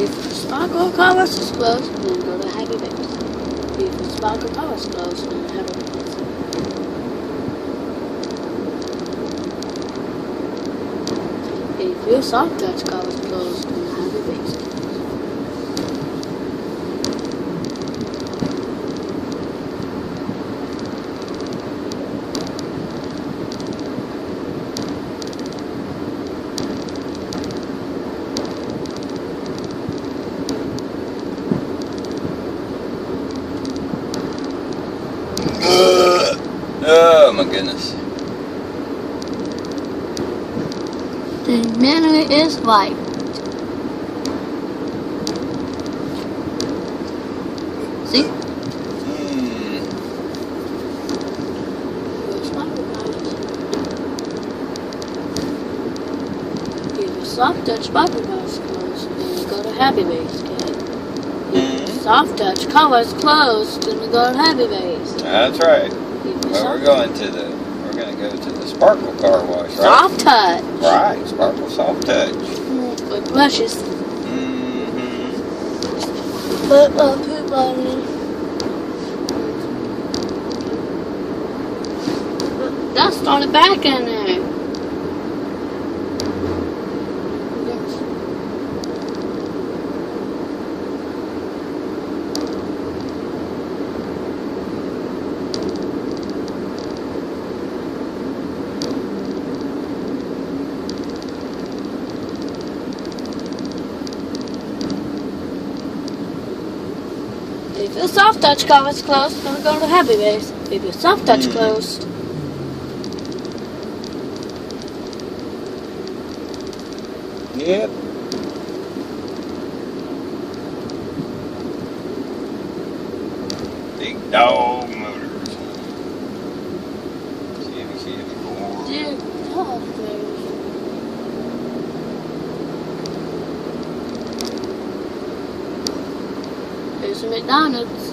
If the sparkle car wash is closed, then go to Happy Base. If the sparkle car wash is closed, then Happy Base. If your soft touch car was closed, then Happy Base. Oh my goodness. The menu is white. See? If your soft touch sparkle car is closed, then you go to Happy Base, okay? If your soft touch car was closed, then you go to Happy Base. That's right. Well, we're going to go to the Sparkle car wash, right? Soft touch. Right, Sparkle soft touch. With brushes. Mm-hmm. Put on it. That's on the back in there. If your soft touch car is closed, then go to Happy Base. If your soft touch closed. Yep. Big dog motors. Chevy Ford. Dear God, there's a McDonald's.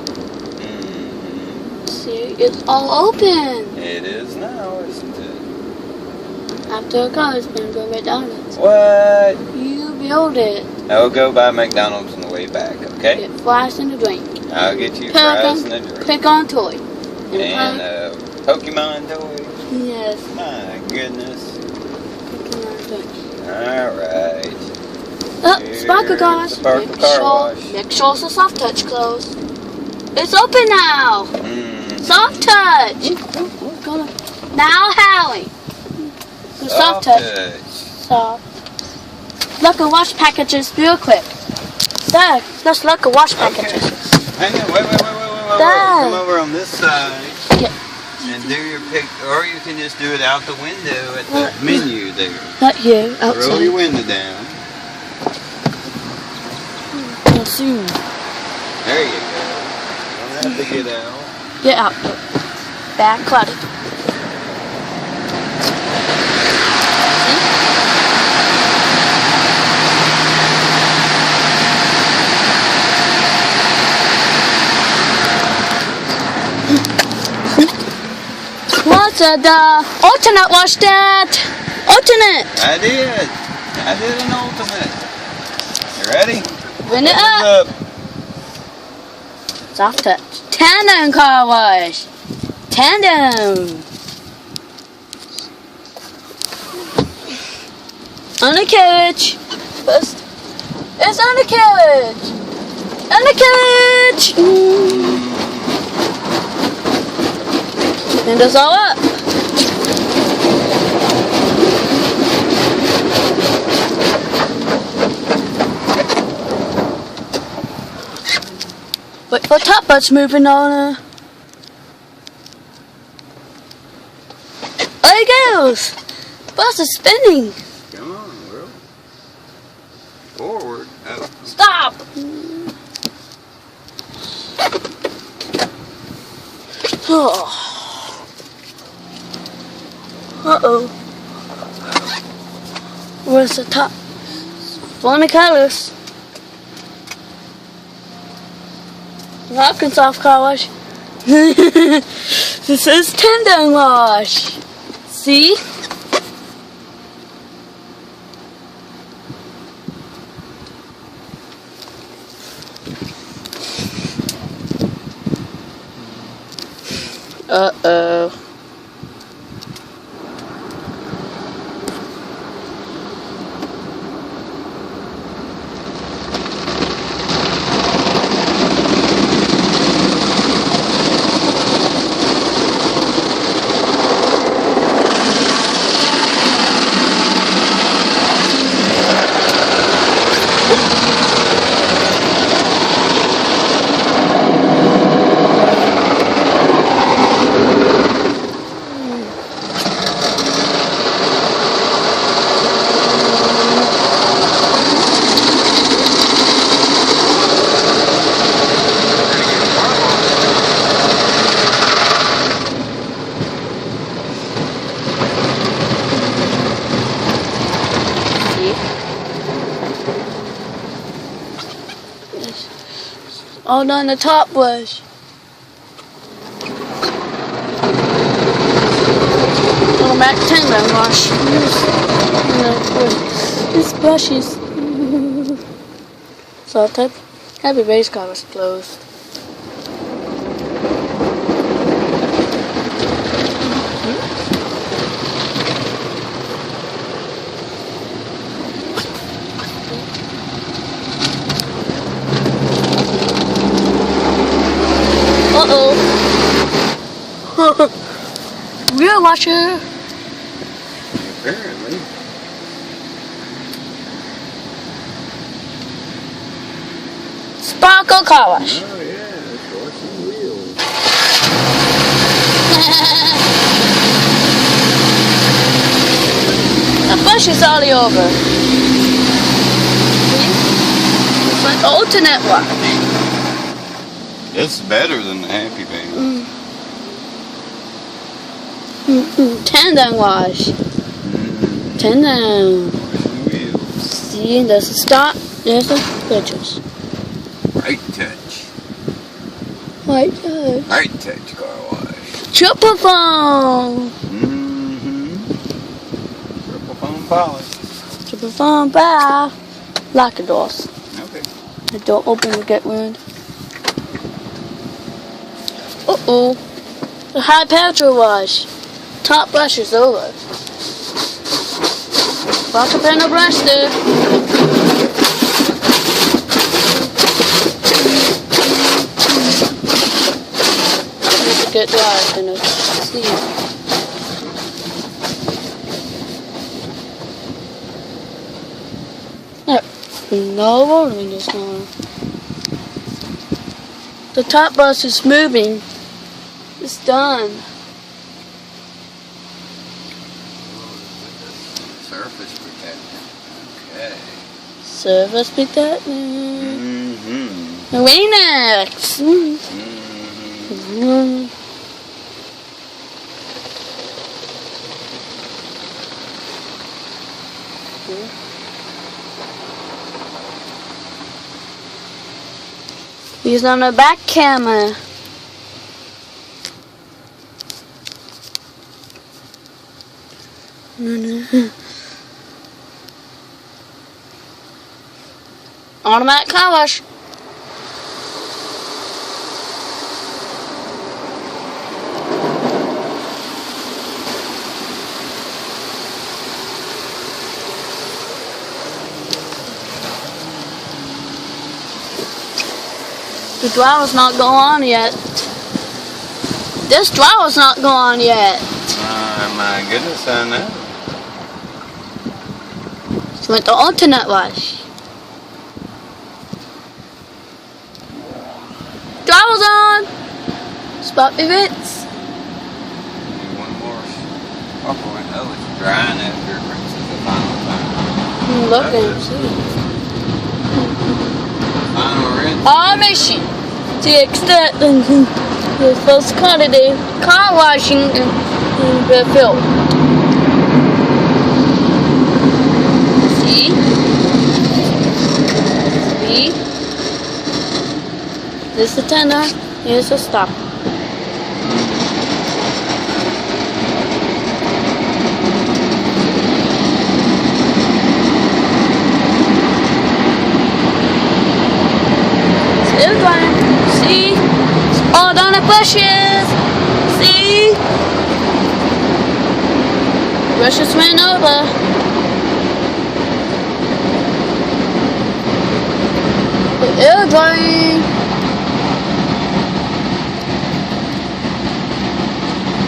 See, it's all open. It is now, isn't it? After a car has been to McDonald's. What? You build it. I'll go buy McDonald's on the way back, okay? Get fries and a drink. I'll get you fries and a drink. Pick on a toy. And a Pokemon toy. Yes. My goodness. Pokemon toy. Alright. Oh, Sparkle Cars. Sparkle car wash. Make sure it's a soft touch closed. It's open now. Soft touch. Now, Howie. Soft touch. Soft. Look at wash packages real quick. Dad, let's look at wash packages. Hang on, wait. Dad. Come over on this side. Yeah. And do your pick, or you can just do it out the window at the menu there. Not here, outside. Roll your window down. Soon. There you go. Don't have to get out. Get out. Back cluttered. What's the alternate wash that? Alternate. I did an ultimate. You ready? Bring it up. Soft touch. Tandem car wash. Tandem. On the carriage. First. It's on the carriage. On the carriage. And it's all up. Wait for top but's moving on. There it goes. Bus is spinning. Come on, bro. Forward. Oh. Stop. Uh-oh. Where's the top? Funny colors. Arkansas car wash. This is Tandem wash. See? Uh-oh. Oh no, the top was. Oh, back to Tandem wash. It's brushes. So happy race car was closed. Real watcher. Apparently. Sparkle car wash. Oh yeah, that's washing wheels. The bush is all over. It's like alternate wash. It's better than the Happy Band. Tandem wash. Tandem. See, there's a start. There's the pictures. Right touch. White touch. Right touch car wash. Triple foam. Triple foam polish. Triple foam. Bye. Lock the doors. Okay. The door open will get ruined. Uh-oh. The high petrol wash. Top brush is over. Watch up in the brush there. Need to get dry in the sea. No water in this one. The top brush is moving. It's done. Surface protectant. Okay. Surface protectant. Remix. He's on the back camera. Automatic car wash. The driver's not going on yet. This driver's not going on yet. Oh my goodness, I know. She went to alternate wash. Driver's on! Spot me bits. One more. Oh, it's drying after it reaches the final time. Look and see. Final rinse. Our mission to extend the first quantity car washing and refill. See? See? This is the tender, here's the stop. Still going. See? It's all down the bushes. See? Rush just went over. Air drying.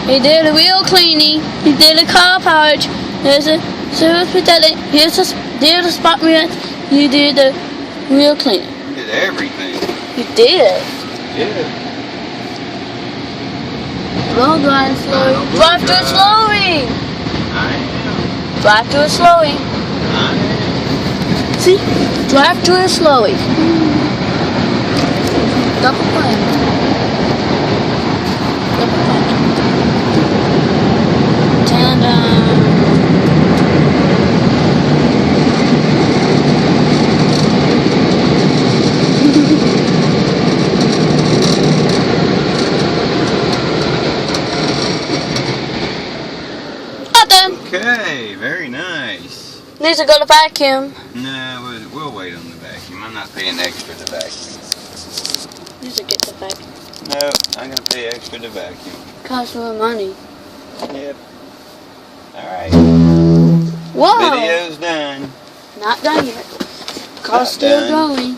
He did a wheel cleaning. He did a car pouch. Here's a service protecting. Here's a did a spot wheel. You did the wheel cleaning. You did everything. You did. Yeah. Slow drive slowly. Drive to it slowly. I am. Drive to it slowly. I am. See? Drive to it slowly. Double plan. Double plan. Tandem. Okay, very nice. Needs to go to vacuum. No, we'll wait on the vacuum. I'm not paying extra to vacuum. Needs to get the vacuum. No, I'm gonna pay extra to vacuum. Costs more money. Yep. Alright. Whoa! Video's done. Not done yet. Car's Not still done. going.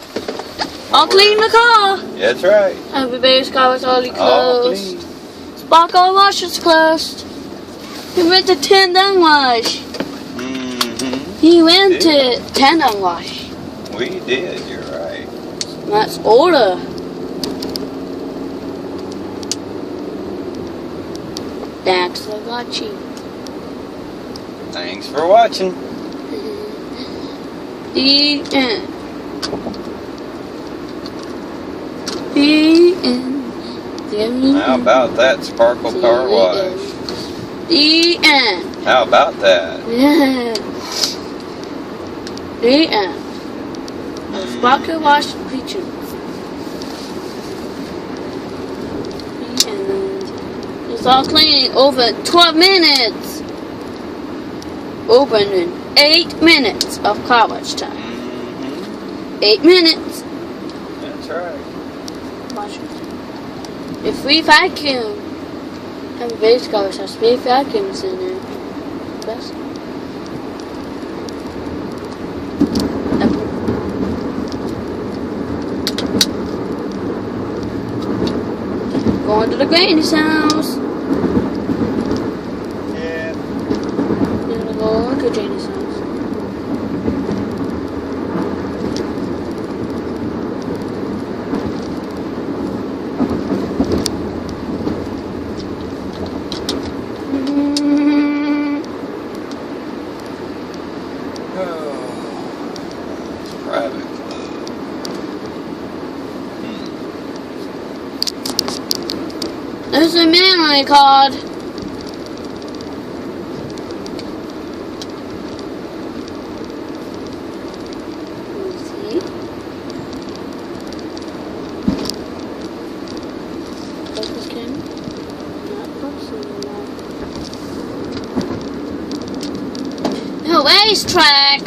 I'll clean the car. That's right. Everybody's car is already All closed. clean. Sparkle wash is closed. He went to Tandem wash. Mm-hmm. He went to Tandem wash. We did, you're right. That's order. Thanks for watching. Thanks for watching. The end. The end. How about that sparkle car wash? The end. How about that? Yeah. The end. The sparkle wash feature. The end. It's all clean over 12 minutes. Open in 8 minutes of car wash time. Mm-hmm. 8 minutes. That's right. Wash it. If we vacuum, everybody's car wash has 3 vacuums in there. Best. Going to the granny's house. Yeah. Gonna go to Janie's house. Private club. There's a man I called. See? Focus camera? Not focusing anymore. The racetrack.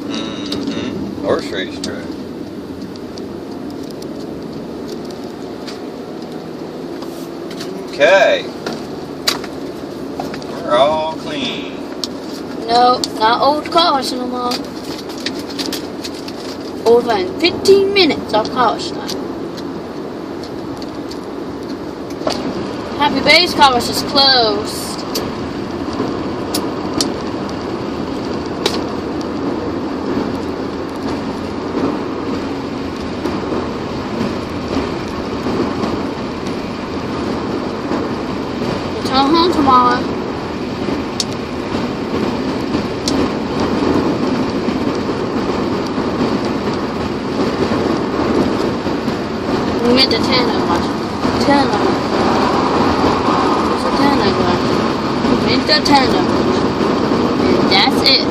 Mm-hmm. Horse racetrack. Okay. We're all clean. No, not old cars no more. Over in 15 minutes of car wash time. Happy Bay's car wash is closed. Return home tomorrow. We went to Tandem wash. Tandem. There's a Tandem wash. We went to Tandem wash. And that's it.